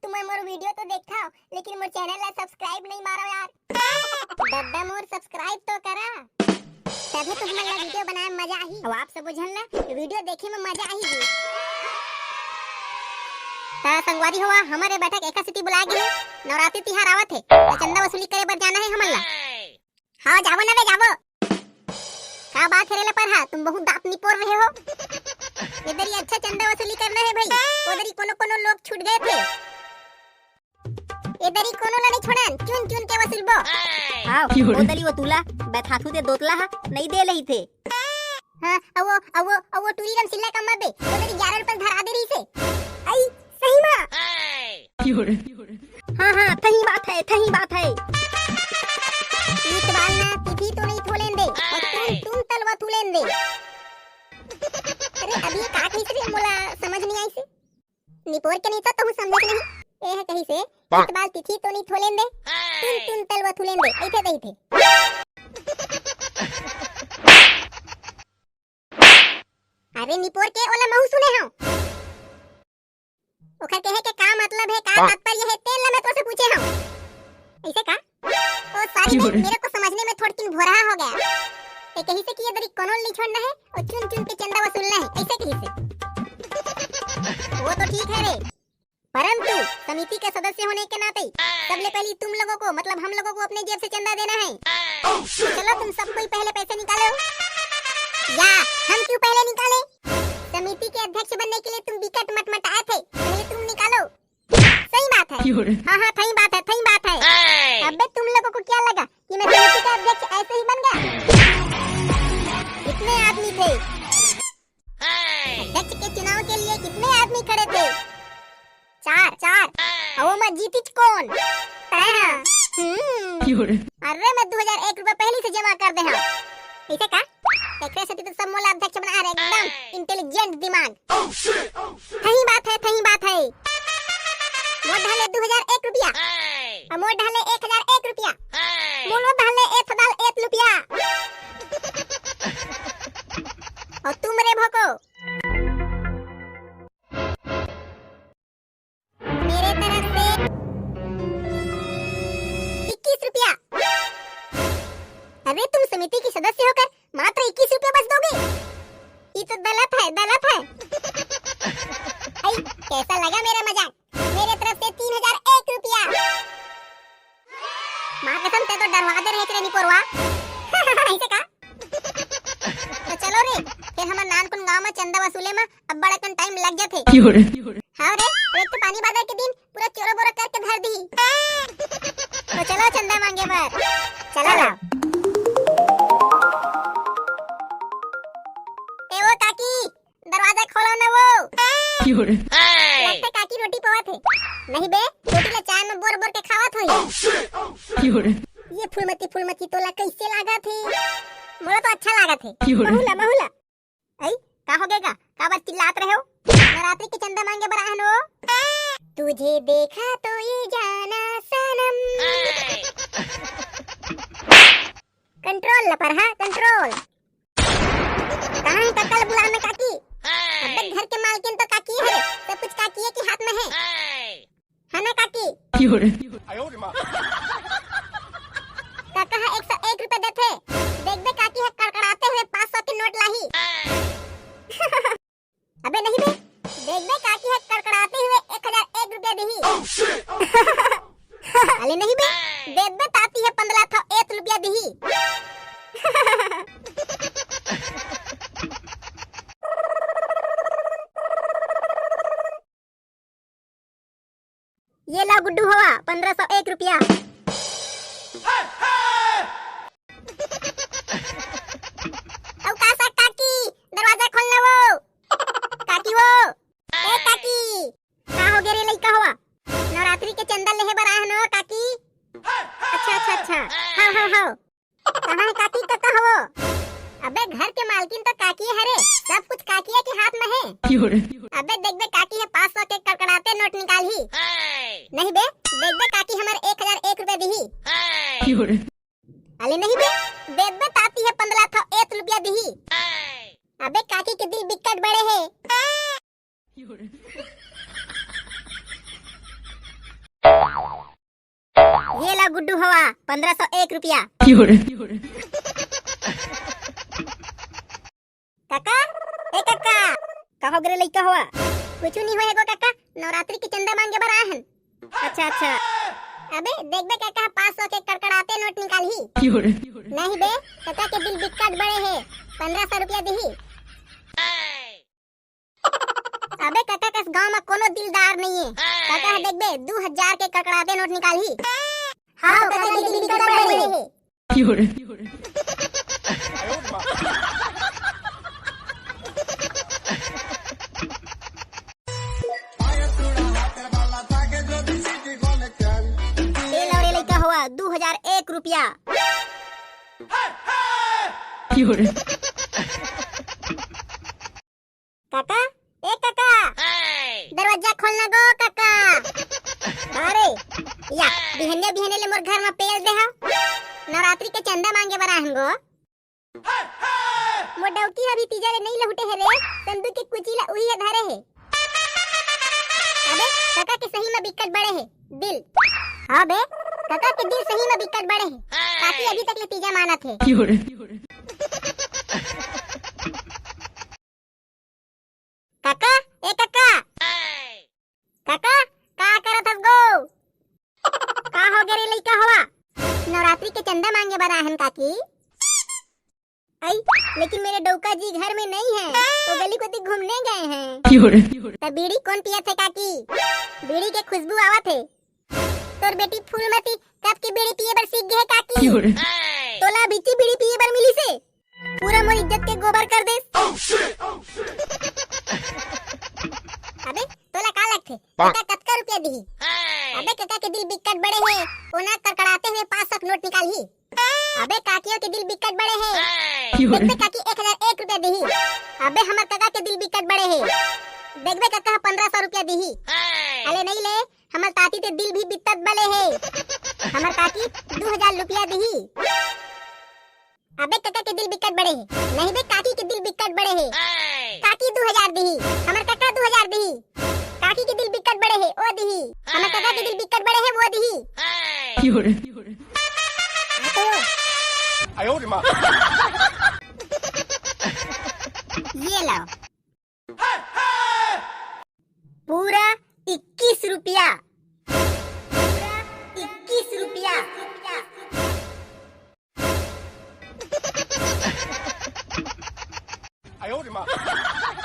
तुम मोर वीडियो तो देखा लेकिन मोर चैनल ला सब्सक्राइब नहीं मारो यार। दादा मोर सब्सक्राइब तो करा, तभी तो हमारा वीडियो बनाए में मजा आई। अब आप सब बुझल ना वीडियो देखे में मजा आई जी। ता संगवारी हुआ हमारे बैठक एका सिटी बुला गए, नवरात्रि तिहार आवत है तो चंदा वसूली करे बर जाना है हमन ला। हां जावो ना बे जावो। का बात है रे पर हां तुम बहुत दांत निपोर रहे हो। इधर ही अच्छा चंदा वसूली करना है भाई, उधर ही कोनो लोग छूट गए थे, इधर ही कोनो ला नहीं छोड़न, चुन चुन के वसूलबो। हां उधर ही वो तुला बैठाथू दे दोतला हा नहीं दे लही थे। हां अवो टूरीरम सिल्ला कम्मा बे उधर ही 11 रुपए धरा दे रही से। आई सही मां हां सही बात है। इस बाल ना तिथि तो नहीं थोलेन दे और तुम तलवा थोलेन दे। अरे अभी का कही से मोला समझ नहीं आई से, निपोर के नहीं तो तू समझ नहीं ए है कही से इस बाल तिथि तो नहीं थोलेन दे तुम तलवा थोलेन दे ऐसे कही थे। अरे निपोर के ओला महू सुने हो ओखर कहे के का मतलब है, का तात्पर्य है, तेल ला मैं तो से पूछे हूं ऐसे का। ओ सॉरी मेरे को समझने में थोड़ी किन भोरा हो गया। ये कहीं से कि ये दरी कोनो नहीं छोड़ना है और चुन चुन के चंदा वसूलना है ऐसे कहीं से। वो तो ठीक है रे, परंतु समिति के सदस्य होने के नाते सबले पहले तुम लोगों को मतलब हम लोगों को अपने जेब से चंदा देना है। तो चलो तुम सब कोई पहले पैसे निकालो, या हम क्यों पहले निकाले? समिति के अध्यक्ष बनने के लिए तुम विकट मटमटाए थे, पहले तुम निकालो। सही बात है। हां सही बात है। अबे तुम लोगों को क्या लगा कि मैं समिति का अध्यक्ष ऐसे ही बन गया? कितने आदमी थे अध्यक्ष के चुनाव के लिए, कितने आदमी खड़े थे? चार। वो मैं जीतीच कौन? अरे मैं 2001 रुपए पहले से जमा कर दे हाँ ऐसे का एक सती तो सब मोला अध्यक्ष बना रहे, एकदम इंटेलिजेंट दिमाग। सही बात है। मोर ढाले 2001 रुपया और मोर ढाले 1001 रुपया, मोर ढाले 1001 रुपया और तुम रे भोको मेरे तरफ से 21 रुपया। अरे तुम समिति की सदस्य होकर मात्र 21 रुपया बस दोगे? ये तो गलत है। कैसा लगा मेरा मजाक? मेरे तरफ से 3001 रुपया। मां कसम से तो डरवा दे रहे थे नहीं पोरवा ऐसे का। तो चलो रे फिर हमार नानकुन गांव में चंदा वसूले में अब बड़ा कन टाइम लग जाते। हां रे एक तो पानी बादल के दिन पूरा चोरो बोरा करके धर दी। तो चलो चंदा मांगे बर चला। ए वो काकी दरवाजा खोलो ना। वो लगता काकी रोटी पवा थे। नहीं बे रोटी ला चाय में बोर के खावत होई। ये फूलमती तोला कैसे लागा थे? मोला तो अच्छा लागा थे। महुला आई का हो गएगा? का बात चिल्लात रहे हो? नवरात्रि के चंदा मांगे बर आहनो। तुझे देखा तो ये जाना सनम। कंट्रोल पर हां कंट्रोल। कहां है ककल बुलाने काकी? अबे घर के मालकिन तो काकी है, सब कुछ काकी है के हाथ में है ना काकी? काका है 101 रुपए देते, देख बे काकी है कड़कड़ाते हुए 500 के नोट लाही। अबे नहीं बे देख बे काकी है कड़कड़ाते हुए 1001 रुपया दही। अरे नहीं बे देख बे ताती है 1501 रुपया दही। ये ला गुड्डू हुआ 1501 रुपया। अब कासा काकी दरवाजा खोलना। वो काकी ए काकी का हो गया रे लइका हुआ? नवरात्रि के चंदा लेहे बर आए न काकी? अच्छा हां कहां है काकी? कता हो? अबे घर के मालकिन तो काकी है रे, सब कुछ काकी के हाथ में है। अबे देख बे काकी है 500 के कड़कड़ाते नोट निकाल ही। नहीं बे देख बे काकी हमारे 1001 रुपया दी। अरे नहीं बे देख बे ताती है 1501 रुपया दी। अबे काकी के दिल बिकट बड़े है। ये ला गुड्डू हवा 1501 रुपया। काका ए काका कहो गरे लइका हुआ कुछ नहीं होएगो काका, नवरात्रि के चंदा मांगे बर आए हन। अच्छा अच्छा अबे देख बे काका 500 के कड़कड़ाते नोट निकाल ही। नहीं बे काका के दिल बिकट बड़े है 1500 रुपया दही। अबे काका कस गांव में कोनो दिलदार नहीं है। काका देख बे 2000 के कड़कड़ाते नोट निकाल ही। हां काका के दिल बिकट बड़े है। ये लइका हुआ 2001 रुपया। काका ए काका दरवाजा खोलना गो काका। अरे या बिहने बिहने ले मोर घर में पेल दे हा, नवरात्रि के चंदा मांगे बरा हंगो। मोर डौकी अभी तीजा ले नहीं लहुटे है रे, संदूक के कुचीला उही धरे है। अबे काका के सही में बिकट बड़े है दिल। हां बे काका के दिल सही में बिकट बड़े है, काकी अभी तक ले तीजा माना थे। काका ए काका काका का करत हस गो? का हो गरे लइका हवा? नवरात्रि के चंदा मांगे बर आहन काकी। आई लेकिन मेरे डौका जी घर में नहीं है, तो गली को घूमने गए हैं। तो बीड़ी कौन पिया थे काकी? बीड़ी के खुशबू आवत है। तोर बेटी फूलमती कब की बीड़ी पिए बर सीख गए काकी? तोला बिची बीड़ी पिए बर मिली से पूरा मोर इज्जत के गोबर कर दे। अबे तोला का लगथे काका कतका रुपया दही? अबे काका के दिल बिकट बड़े हैं, ओना कड़कड़ाते हुए 500 नोट निकाल ही। अबे काकियों के दिल बिकट बड़े हैं, देख बे काकी 1001 रुपया दही। अबे हमर काका के दिल बिकट बड़े हैं, देख बे काका 1500 रुपया दही। अरे नहीं ले हमर ताती ते दिल भी बिकट बड़े हैं, हमर काकी 2000 रुपया दही। अबे काका के दिल बिकट बड़े हैं, नहीं बे काकी के दिल बिकट बड़े हैं, काकी 2000 दही। हमर काका 2000 दही, काकी के दिल बिकट बड़े हैं ओ दही, हमर काका के दिल बिकट बड़े हैं वो दही। ये लो पूरा 21 रुपया, पूरा 21 रुपया।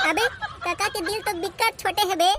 अबे काका के दिल तो बिकट छोटे है बे।